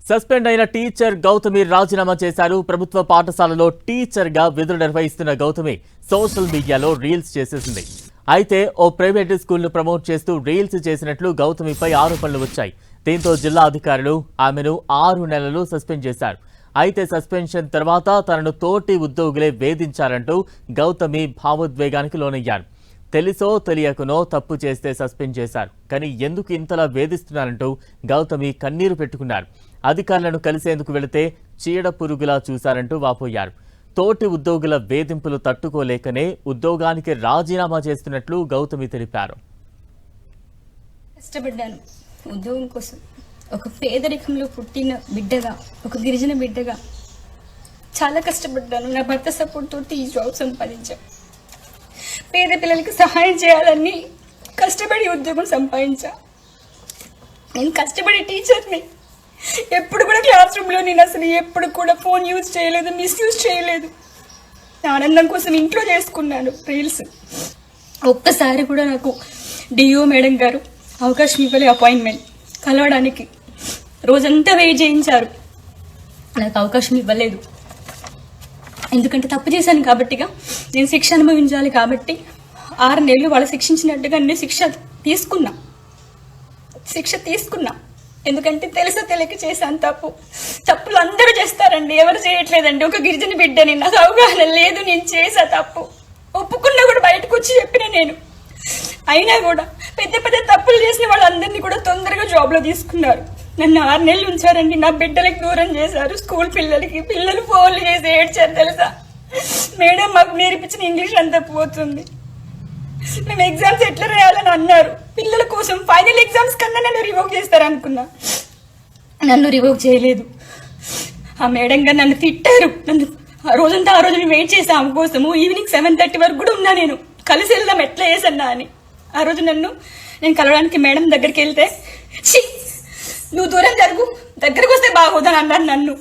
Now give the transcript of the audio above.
Suspend అయిన teacher Gautami రాజీనామా చేశారు. ప్రభుత్వ పాఠశాలలో టీచర్ గా విధులు నిర్వహిస్తున్న గౌతమి సోషల్ మీడియాలో రీల్స్ చేసేసింది. అయితే ఓ ప్రైవేట్ స్కూల్ ను ప్రమోట్ చేస్తూ రీల్స్ చేసినట్లు గౌతమిపై ఆరోపణలు వచ్చాయి. దీంతో జిల్లా అధికారులు ఆమెను 6 నెలలు సస్పెండ్ చేశారు. అయితే సస్పెన్షన్ తర్వాత తనను తోటి ఉద్యోగులే వేధించారంటూ గౌతమి భావోద్వేగానికి లోనయ్యారు. తెలుసో తెలియకనో తప్పు చేస్తే సస్పెండ్ చేశారు, కానీ ఎందుకు ఇంతలా వేధిస్తున్నారంటూ గౌతమి కన్నీరు పెట్టుకున్నారు. అధికారులను కలిసేందుకు వెళితే చీడ పురుగులా చూశారంటూ వాపోయారు. తోటి ఉద్యోగుల వేధింపులు తట్టుకోలేకనే ఉద్యోగానికి రాజీనామా చేస్తున్నట్లు గౌతమి తెలిపారు. కష్టపడ్డాను ఉద్యోగం కోసం. ఒక పేదరికంలో పుట్టిన బిడ్డగా, ఒక గిరిజన బిడ్డగా చాలా కష్టపడ్డాను. నా భర్త సపోర్ట్ తోటి ఈ జాబ్ సంపాదించాను. పేద పిల్లలకి సహాయం చేయాలని కష్టపడి ఉద్యోగం సంపాదించా. నేను కష్టపడే టీచర్ని. ఎప్పుడు కూడా క్లాస్ రూమ్లో నేను అసలు ఎప్పుడు కూడా ఫోన్ యూజ్ చేయలేదు, మిస్యూజ్ చేయలేదు. నా ఆనందం కోసం ఇంట్లో చేసుకున్నాను రీల్స్. ఒక్కసారి కూడా నాకు డిఓ మేడం గారు అవకాశం ఇవ్వలే అపాయింట్మెంట్ కలవడానికి. రోజంతా వెయిట్ చేయించారు, నాకు అవకాశం ఇవ్వలేదు. ఎందుకంటే తప్పు చేశాను కాబట్టిగా, నేను శిక్ష అనుభవించాలి కాబట్టి 6 నెలలు వాళ్ళు శిక్షించినట్టుగా నేను శిక్ష తీసుకున్నా. ఎందుకంటే తెలుసో తెలియక చేశాను తప్పులు అందరూ చేస్తారండి, ఎవరు చేయట్లేదండి. ఒక గిరిజన బిడ్డని, నాకు అవగాహన లేదు, నేను చేసా తప్పు. ఒప్పుకున్నా కూడా బయటకు వచ్చి చెప్పిన నేను. అయినా కూడా పెద్ద పెద్ద తప్పులు చేసిన వాళ్ళందరినీ కూడా తొందరగా జాబ్లో తీసుకున్నారు. నన్ను 6 నెలలు ఉంచారండి. నా బిడ్డలకు దూరం చేశారు. స్కూల్ పిల్లలు ఫోన్లు చేసి ఏడ్చారు తెలుసా. మేడం మాకు నేర్పించిన ఇంగ్లీష్ అంతా పోతుంది, మేము ఎగ్జామ్స్ ఎట్లా రాయాలని అన్నారు. పిల్లల కోసం ఫైనల్ ఎగ్జామ్స్ కన్నా నన్ను రివోక్ చేస్తారనుకున్నా. నన్ను రివోక్ చేయలేదు. ఆ మేడం గారు నన్ను తిట్టారు. నన్ను ఆ రోజంతా వెయిట్ చేసా ఆమె కోసము. ఈవినింగ్ 7:30 వరకు కూడా ఉన్నా నేను. కలిసి వెళ్దాం ఎట్లా చేసన్నా అని. ఆ రోజు నేను కలవడానికి మేడం దగ్గరికి వెళ్తే, నువ్వు దూరం జరుగు, దగ్గరకు వస్తే బాగోదని అన్నారు నన్ను.